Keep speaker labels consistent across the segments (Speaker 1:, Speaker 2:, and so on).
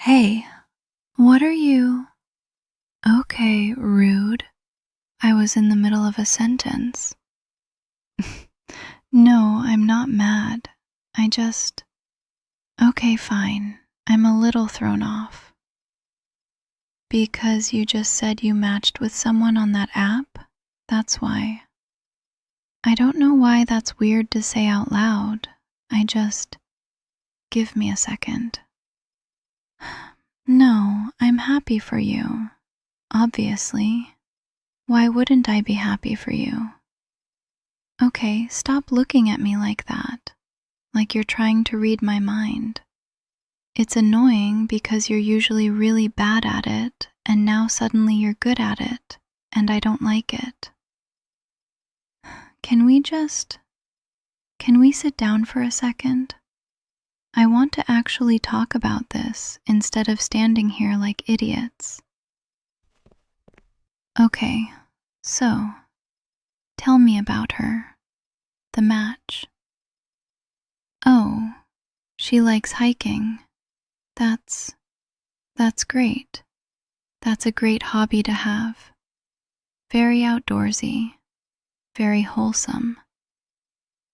Speaker 1: Hey, what are you? Okay, rude. I was in the middle of a sentence. No, I'm not mad. I just. Okay, fine. I'm a little thrown off. Because you just said you matched with someone on that app? That's why. I don't know why that's weird to say out loud. I just. Give me a second. No, I'm happy for you. Obviously. Why wouldn't I be happy for you? Okay, stop looking at me like that, like you're trying to read my mind. It's annoying because you're usually really bad at it, and now suddenly you're good at it, and I don't like it. Can we sit down for a second? I want to actually talk about this instead of standing here like idiots. Okay, so, tell me about her. The match. Oh, she likes hiking. That's great. That's a great hobby to have. Very outdoorsy. Very wholesome.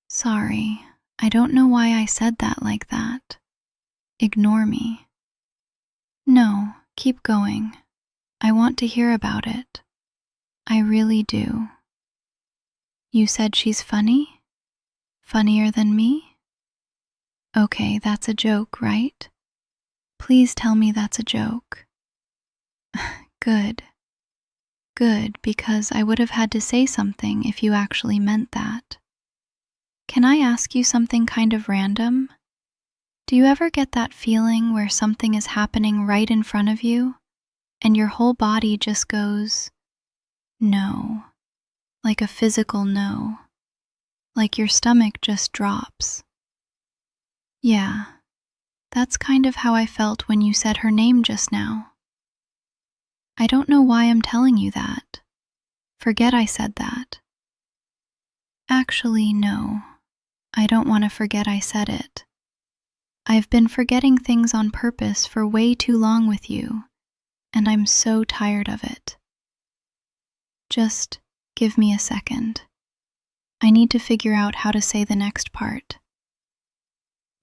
Speaker 1: Sorry, I don't know why I said that like that. Ignore me. No, keep going. I want to hear about it. I really do. You said she's funny? Funnier than me? Okay, that's a joke, right? Please tell me that's a joke. Good. Good, because I would have had to say something if you actually meant that. Can I ask you something kind of random? Do you ever get that feeling where something is happening right in front of you, and your whole body just goes, no, like a physical no, like your stomach just drops? Yeah, that's kind of how I felt when you said her name just now. I don't know why I'm telling you that. Forget I said that. Actually, no. I don't want to forget I said it. I've been forgetting things on purpose for way too long with you, and I'm so tired of it. Just give me a second. I need to figure out how to say the next part.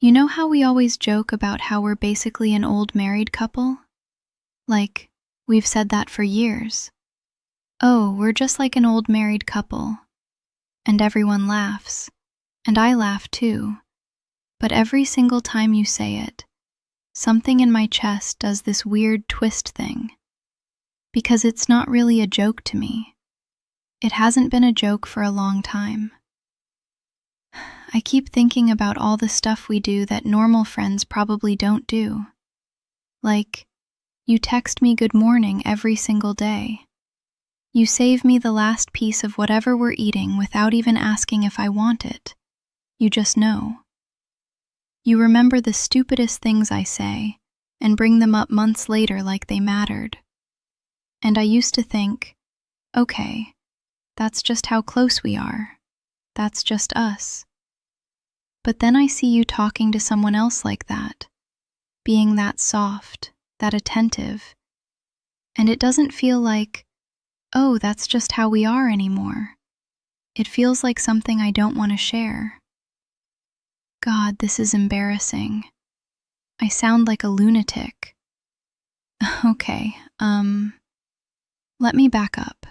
Speaker 1: You know how we always joke about how we're basically an old married couple? Like, we've said that for years. Oh, we're just like an old married couple. And everyone laughs. And I laugh too. But every single time you say it, something in my chest does this weird twist thing. Because it's not really a joke to me. It hasn't been a joke for a long time. I keep thinking about all the stuff we do that normal friends probably don't do. Like, you text me good morning every single day. You save me the last piece of whatever we're eating without even asking if I want it. You just know. You remember the stupidest things I say and bring them up months later like they mattered. And I used to think, okay, that's just how close we are. That's just us. But then I see you talking to someone else like that, being that soft, that attentive, and it doesn't feel like, oh, that's just how we are anymore. It feels like something I don't want to share. God, this is embarrassing. I sound like a lunatic. Okay, let me back up.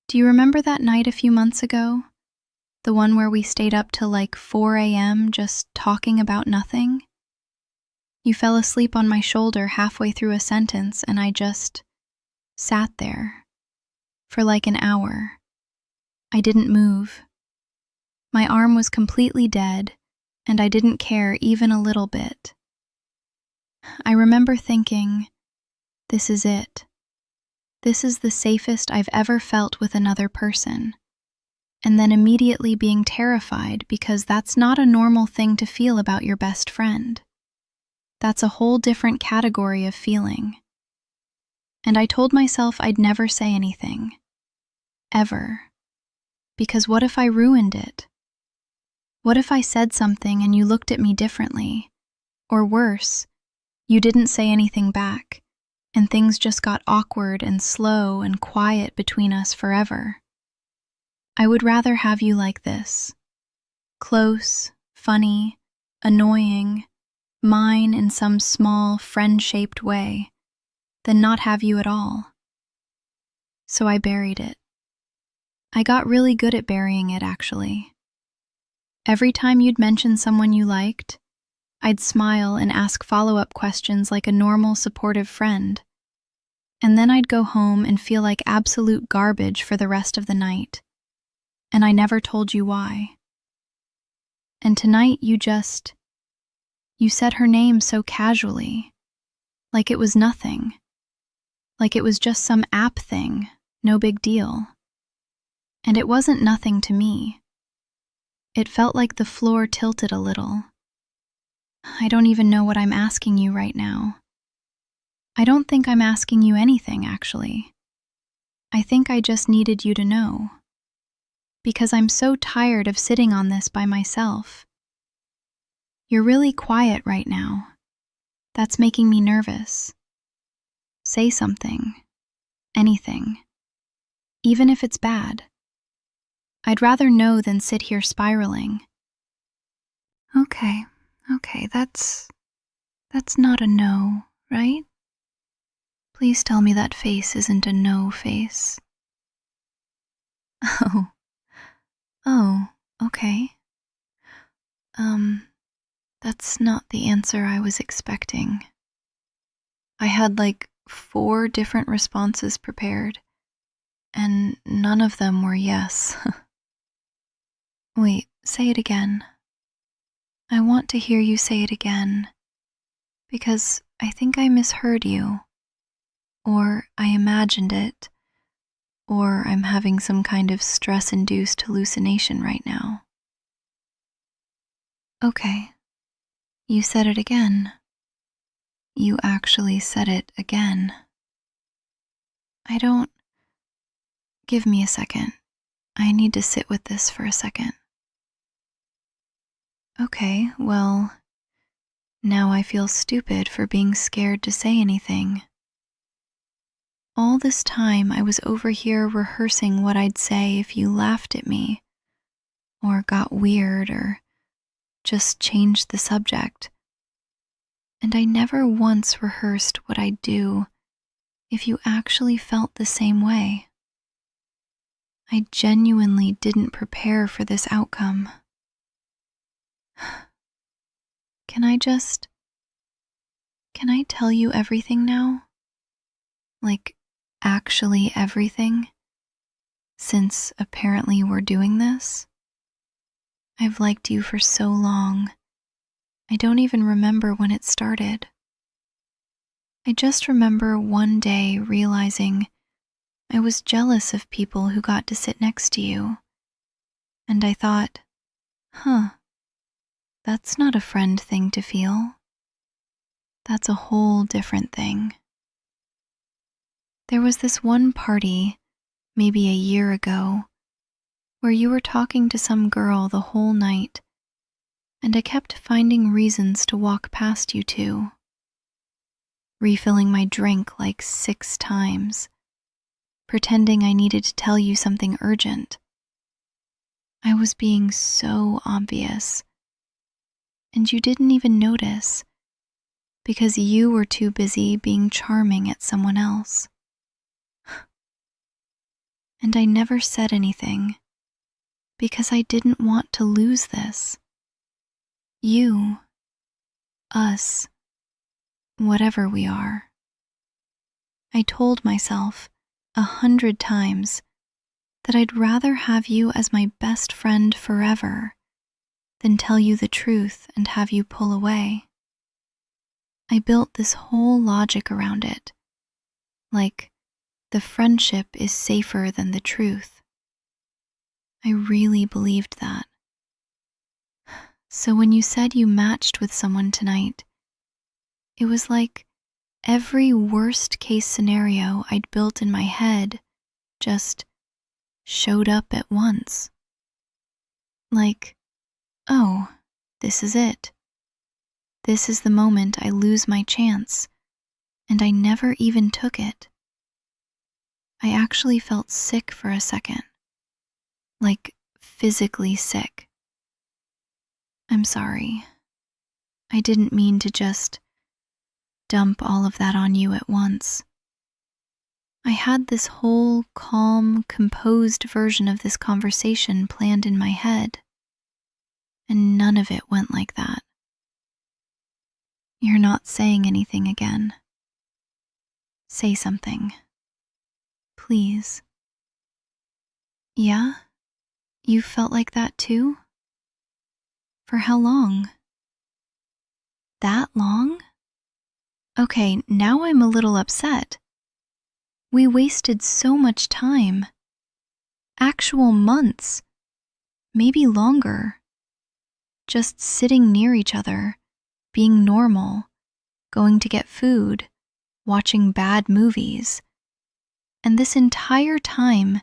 Speaker 1: Do you remember that night a few months ago? The one where we stayed up till like 4 a.m. just talking about nothing? You fell asleep on my shoulder halfway through a sentence and I just sat there for like an hour. I didn't move. My arm was completely dead and I didn't care even a little bit. I remember thinking, this is it. This is the safest I've ever felt with another person. And then immediately being terrified because that's not a normal thing to feel about your best friend. That's a whole different category of feeling. And I told myself I'd never say anything. Ever. Because what if I ruined it? What if I said something and you looked at me differently? Or worse, You didn't say anything back, and things just got awkward and slow and quiet between us forever. I would rather have you like this. Close, funny, annoying, mine in some small, friend-shaped way, than not have you at all. So I buried it. I got really good at burying it, actually. Every time you'd mention someone you liked, I'd smile and ask follow-up questions like a normal, supportive friend. And then I'd go home and feel like absolute garbage for the rest of the night. And I never told you why. And tonight you said her name so casually, like it was nothing. Like it was just some app thing, no big deal. And it wasn't nothing to me. It felt like the floor tilted a little. I don't even know what I'm asking you right now. I don't think I'm asking you anything, actually. I think I just needed you to know. Because I'm so tired of sitting on this by myself. You're really quiet right now. That's making me nervous. Say something. Anything. Even if it's bad. I'd rather know than sit here spiraling. Okay, that's not a no, right? Please tell me that face isn't a no face. Oh, okay. That's not the answer I was expecting. I had like 4 different responses prepared, and none of them were yes. Wait, say it again. I want to hear you say it again, because I think I misheard you, or I imagined it, or I'm having some kind of stress-induced hallucination right now. Okay, you said it again. You actually said it again. Give me a second. I need to sit with this for a second. Okay, well, now I feel stupid for being scared to say anything. All this time I was over here rehearsing what I'd say if you laughed at me, or got weird, or just changed the subject. And I never once rehearsed what I'd do if you actually felt the same way. I genuinely didn't prepare for this outcome. Can I tell you everything now? Like, actually everything? Since apparently we're doing this? I've liked you for so long. I don't even remember when it started. I just remember one day realizing I was jealous of people who got to sit next to you. And I thought, that's not a friend thing to feel. That's a whole different thing. There was this one party, maybe a year ago, where you were talking to some girl the whole night, and I kept finding reasons to walk past you two, refilling my drink like 6 times, pretending I needed to tell you something urgent. I was being so obvious, and you didn't even notice because you were too busy being charming at someone else. And I never said anything because I didn't want to lose this. You, us, whatever we are. I told myself 100 times that I'd rather have you as my best friend forever than tell you the truth and have you pull away. I built this whole logic around it, like the friendship is safer than the truth. I really believed that. So when you said you matched with someone tonight, it was like every worst case scenario I'd built in my head just showed up at once. Like, oh, this is it. this is the moment I lose my chance, and I never even took it. I actually felt sick for a second, like physically sick. I'm sorry. I didn't mean to just dump all of that on you at once. I had this whole calm, composed version of this conversation planned in my head, and none of it went like that. You're not saying anything again. Say something. Please. Yeah? You felt like that too? For how long? That long? Okay, now I'm a little upset. We wasted so much time. Actual months. Maybe longer. Just sitting near each other, being normal, going to get food, watching bad movies. And this entire time,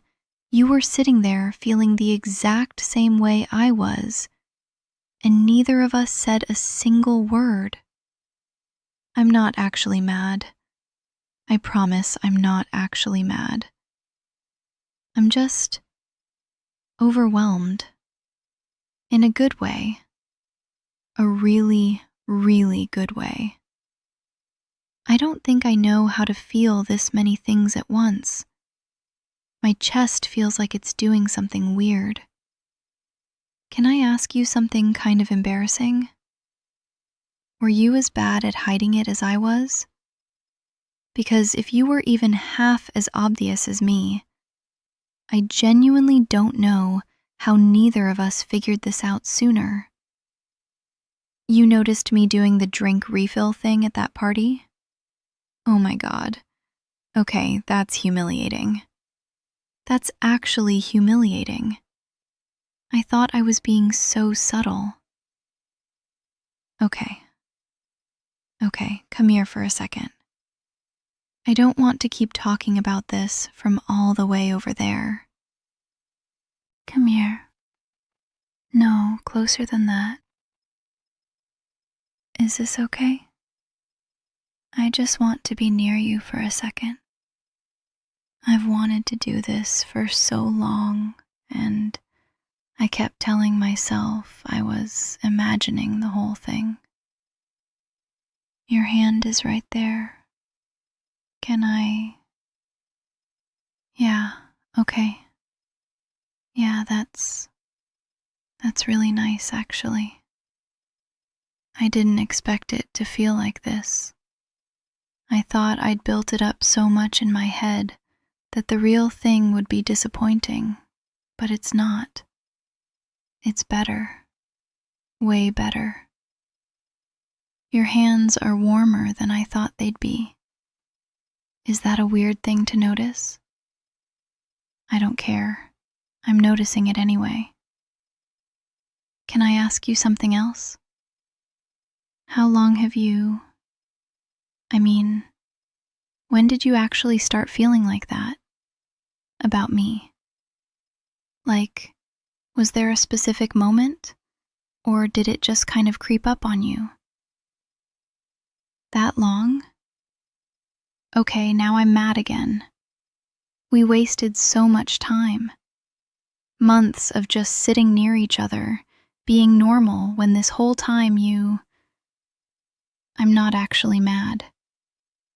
Speaker 1: you were sitting there feeling the exact same way I was, and neither of us said a single word. I'm not actually mad. I promise I'm not actually mad. I'm just overwhelmed. In a good way. A really, really good way. I don't think I know how to feel this many things at once. My chest feels like it's doing something weird. Can I ask you something kind of embarrassing? Were you as bad at hiding it as I was? Because if you were even half as obvious as me, I genuinely don't know how neither of us figured this out sooner. You noticed me doing the drink refill thing at that party? Oh my God. Okay, that's humiliating. That's actually humiliating. I thought I was being so subtle. Okay, come here for a second. I don't want to keep talking about this from all the way over there. Come here. No, closer than that. Is this okay? I just want to be near you for a second. I've wanted to do this for so long, and I kept telling myself I was imagining the whole thing. Your hand is right there. Can I? Yeah, okay. Yeah, that's really nice, actually. I didn't expect it to feel like this. I thought I'd built it up so much in my head that the real thing would be disappointing, but it's not. It's better. Way better. Your hands are warmer than I thought they'd be. Is that a weird thing to notice? I don't care. I'm noticing it anyway. Can I ask you something else? How long have you... when did you actually start feeling like that? About me? Like, was there a specific moment? Or did it just kind of creep up on you? That long? Okay, now I'm mad again. We wasted so much time. Months of just sitting near each other, being normal when this whole time you... I'm not actually mad.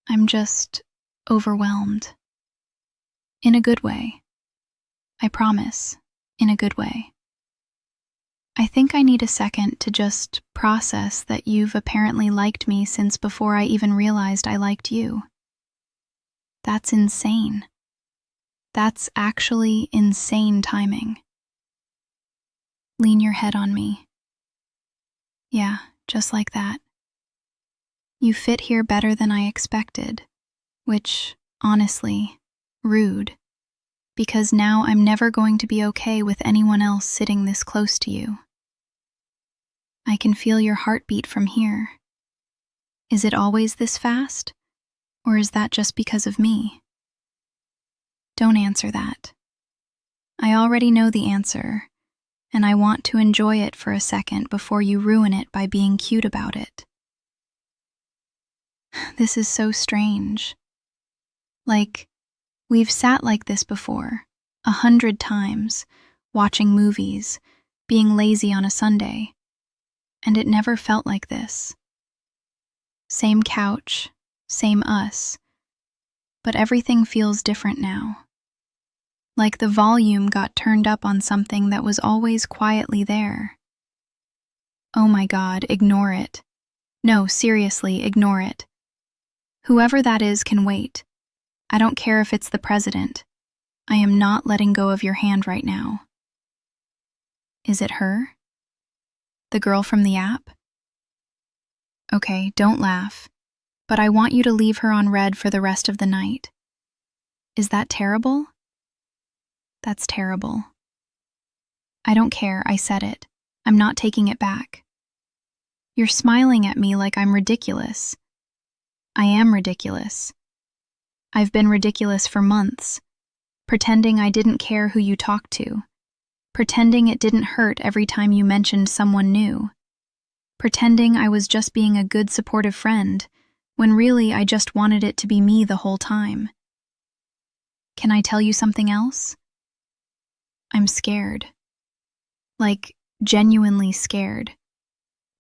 Speaker 1: I'm just overwhelmed. In a good way. I promise, in a good way. I think I need a second to just process that you've apparently liked me since before I even realized I liked you. That's insane. That's actually insane timing. Lean your head on me. Yeah, just like that. You fit here better than I expected, which, honestly, rude, because now I'm never going to be okay with anyone else sitting this close to you. I can feel your heartbeat from here. Is it always this fast, or is that just because of me? Don't answer that. I already know the answer, and I want to enjoy it for a second before you ruin it by being cute about it. This is so strange. Like, we've sat like this before, 100 times, watching movies, being lazy on a Sunday, and it never felt like this. Same couch, same us, but everything feels different now. Like the volume got turned up on something that was always quietly there. Oh my God, ignore it. No, seriously, ignore it. Whoever that is can wait. I don't care if it's the president. I am not letting go of your hand right now. Is it her? The girl from the app? Okay, don't laugh, but I want you to leave her on red for the rest of the night. Is that terrible? That's terrible. I don't care, I said it. I'm not taking it back. You're smiling at me like I'm ridiculous. I am ridiculous. I've been ridiculous for months, pretending I didn't care who you talked to, pretending it didn't hurt every time you mentioned someone new, pretending I was just being a good supportive friend, when really I just wanted it to be me the whole time. Can I tell you something else? I'm scared. Like, genuinely scared.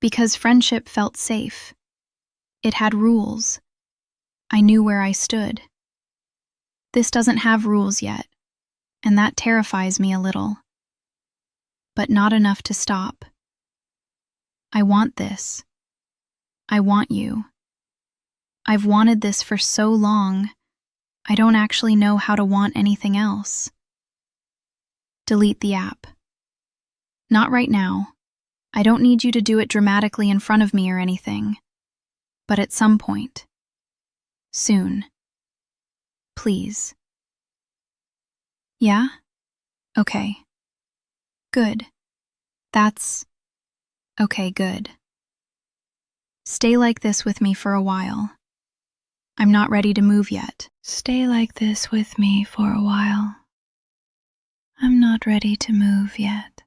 Speaker 1: Because friendship felt safe. It had rules. I knew where I stood. This doesn't have rules yet, and that terrifies me a little. But not enough to stop. I want this. I want you. I've wanted this for so long, I don't actually know how to want anything else. Delete the app. Not right now. I don't need you to do it dramatically in front of me or anything. But at some point. Soon. Please. Yeah? Okay. Good. That's... okay, good. Stay like this with me for a while. I'm not ready to move yet. Stay like this with me for a while. I'm not ready to move yet.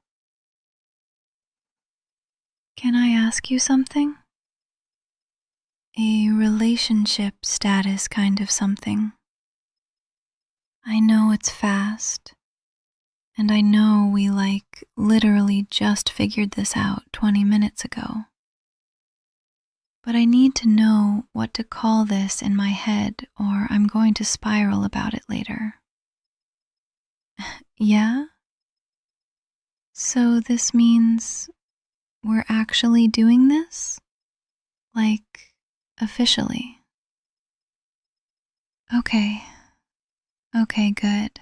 Speaker 1: Can I ask you something? A relationship status kind of something. I know it's fast, and I know we literally just figured this out 20 minutes ago. But I need to know what to call this in my head, or I'm going to spiral about it later. Yeah? So this means we're actually doing this? Officially. Okay. Okay, good.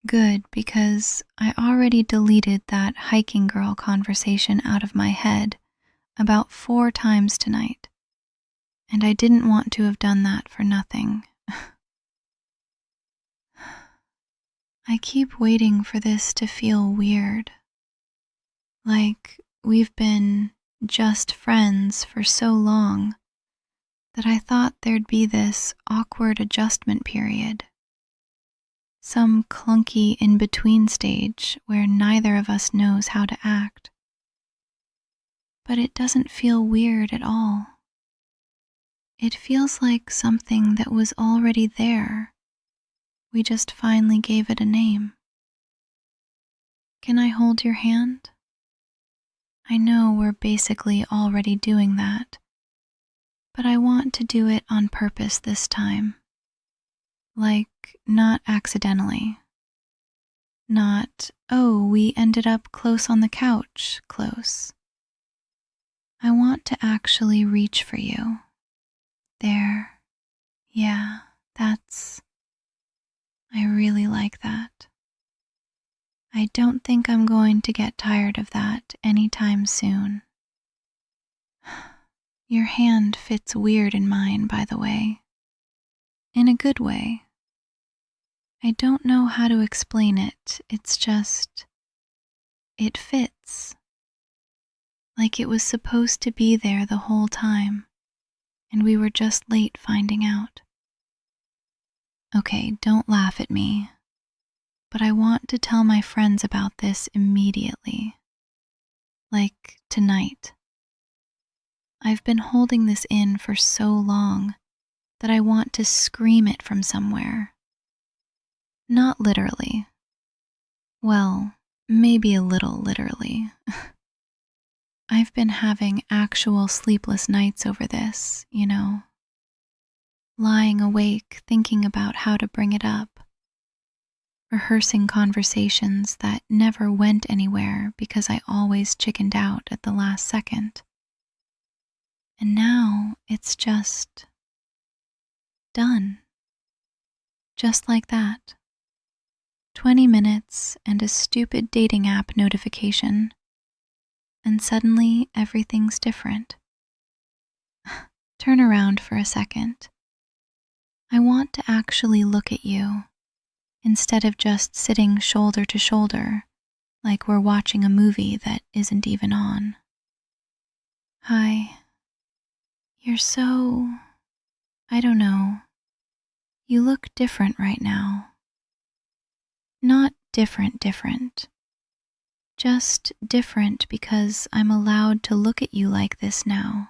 Speaker 1: Good, because I already deleted that hiking girl conversation out of my head about 4 times tonight. And I didn't want to have done that for nothing. I keep waiting for this to feel weird. Like we've been just friends for so long that I thought there'd be this awkward adjustment period. Some clunky in-between stage where neither of us knows how to act. But it doesn't feel weird at all. It feels like something that was already there. We just finally gave it a name. Can I hold your hand? I know we're basically already doing that, but I want to do it on purpose this time. Not accidentally. Not, oh, we ended up close on the couch, close. I want to actually reach for you. There. Yeah, that's... I really like that. I don't think I'm going to get tired of that anytime soon. Your hand fits weird in mine, by the way. In a good way. I don't know how to explain it, it's just... it fits. Like it was supposed to be there the whole time, and we were just late finding out. Okay, don't laugh at me, but I want to tell my friends about this immediately. Tonight. I've been holding this in for so long that I want to scream it from somewhere. Not literally. Well, maybe a little literally. I've been having actual sleepless nights over this, lying awake thinking about how to bring it up, rehearsing conversations that never went anywhere because I always chickened out at the last second. And now it's just done. Just like that. 20 minutes and a stupid dating app notification, and suddenly everything's different. Turn around for a second. I want to actually look at you, instead of just sitting shoulder to shoulder like we're watching a movie that isn't even on. Hi. You're so... I don't know. You look different right now. Not different. Just different because I'm allowed to look at you like this now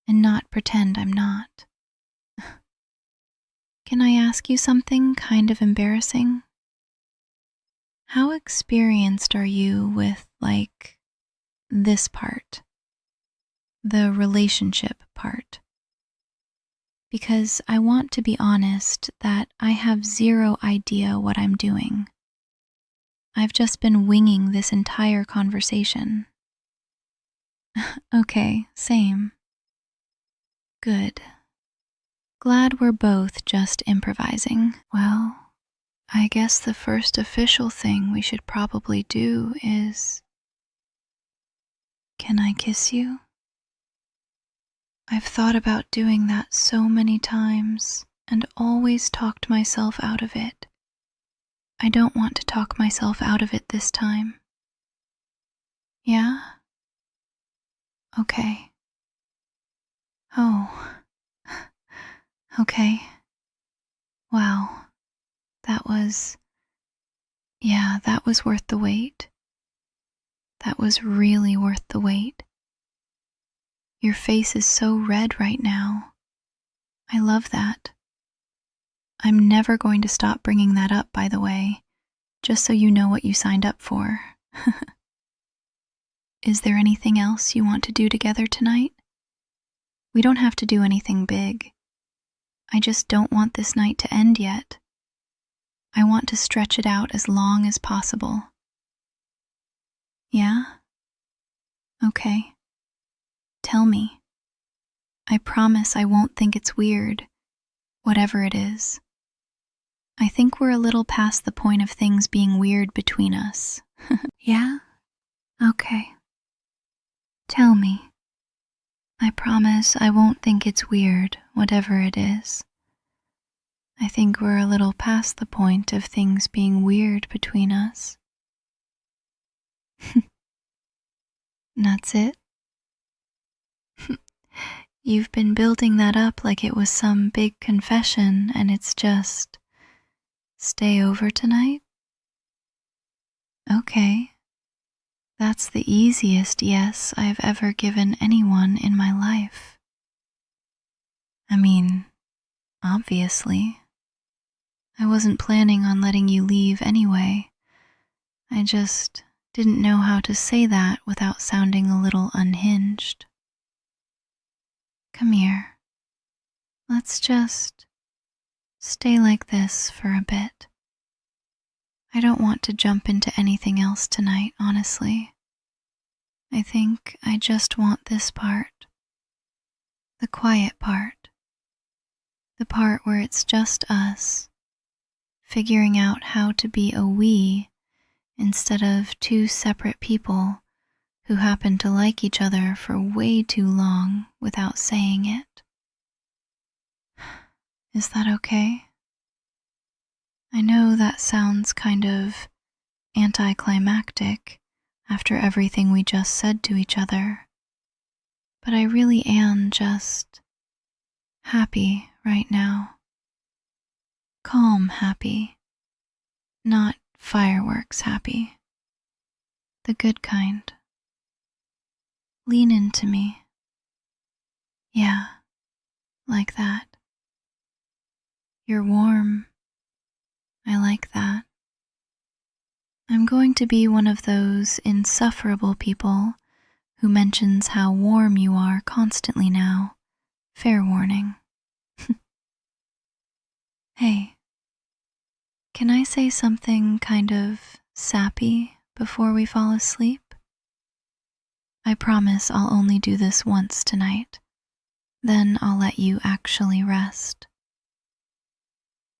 Speaker 1: and not pretend I'm not. Can I ask you something kind of embarrassing? How experienced are you with, this part? The relationship part? Because I want to be honest that I have zero idea what I'm doing. I've just been winging this entire conversation. Okay, same. Good. Glad we're both just improvising. Well, I guess the first official thing we should probably do is... Can I kiss you? I've thought about doing that so many times and always talked myself out of it. I don't want to talk myself out of it this time. Yeah? Okay. Oh. Okay. Wow. That was worth the wait. That was really worth the wait. Your face is so red right now. I love that. I'm never going to stop bringing that up, by the way, just so you know what you signed up for. Is there anything else you want to do together tonight? We don't have to do anything big. I just don't want this night to end yet. I want to stretch it out as long as possible. Yeah? Okay. Tell me. I promise I won't think it's weird, whatever it is. I think we're a little past the point of things being weird between us. Yeah? Okay. Tell me. I promise I won't think it's weird, whatever it is. I think we're a little past the point of things being weird between us. That's it? You've been building that up like it was some big confession and it's just, stay over tonight? Okay. That's the easiest yes I've ever given anyone in my life. I mean, obviously. I wasn't planning on letting you leave anyway. I just didn't know how to say that without sounding a little unhinged. Come here. Let's just stay like this for a bit. I don't want to jump into anything else tonight, honestly. I think I just want this part. The quiet part. The part where it's just us, figuring out how to be a we instead of two separate people who happen to like each other for way too long without saying it. Is that okay? I know that sounds kind of anticlimactic after everything we just said to each other, but I really am just happy right now. Calm happy, not fireworks happy. The good kind. Lean into me. Yeah, like that. You're warm. I like that. I'm going to be one of those insufferable people who mentions how warm you are constantly now. Fair warning. Hey, can I say something kind of sappy before we fall asleep? I promise I'll only do this once tonight. Then I'll let you actually rest.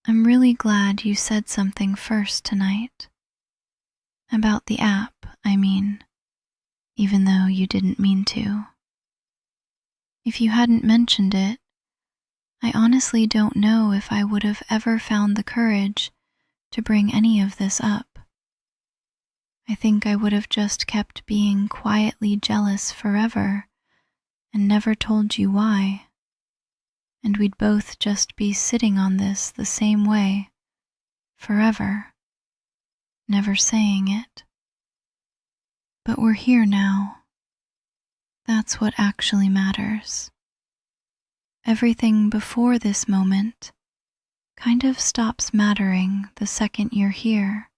Speaker 1: I'm really glad you said something first tonight. About the app, I mean, even though you didn't mean to. If you hadn't mentioned it, I honestly don't know if I would have ever found the courage to bring any of this up. I think I would have just kept being quietly jealous forever and never told you why. And we'd both just be sitting on this the same way, forever, never saying it. But we're here now. That's what actually matters. Everything before this moment kind of stops mattering the second you're here,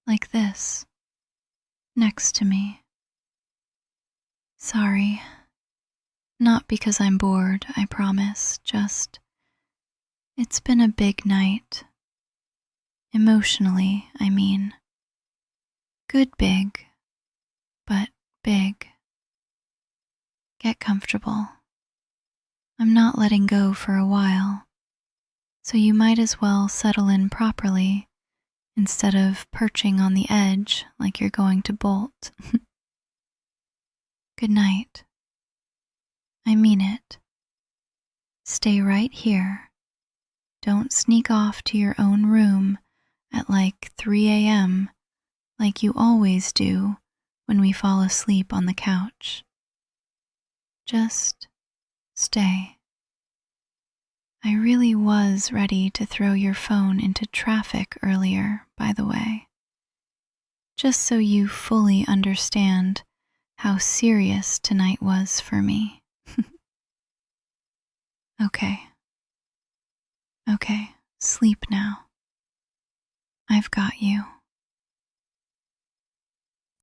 Speaker 1: like this, next to me. Sorry. Not because I'm bored, I promise, just it's been a big night. Emotionally, I mean. Good big, but big. Get comfortable. I'm not letting go for a while, so you might as well settle in properly instead of perching on the edge like you're going to bolt. Good night. I mean it. Stay right here. Don't sneak off to your own room at like 3 a.m. like you always do when we fall asleep on the couch. Just stay. I really was ready to throw your phone into traffic earlier, by the way. Just so you fully understand how serious tonight was for me. Okay. Okay, sleep now. I've got you.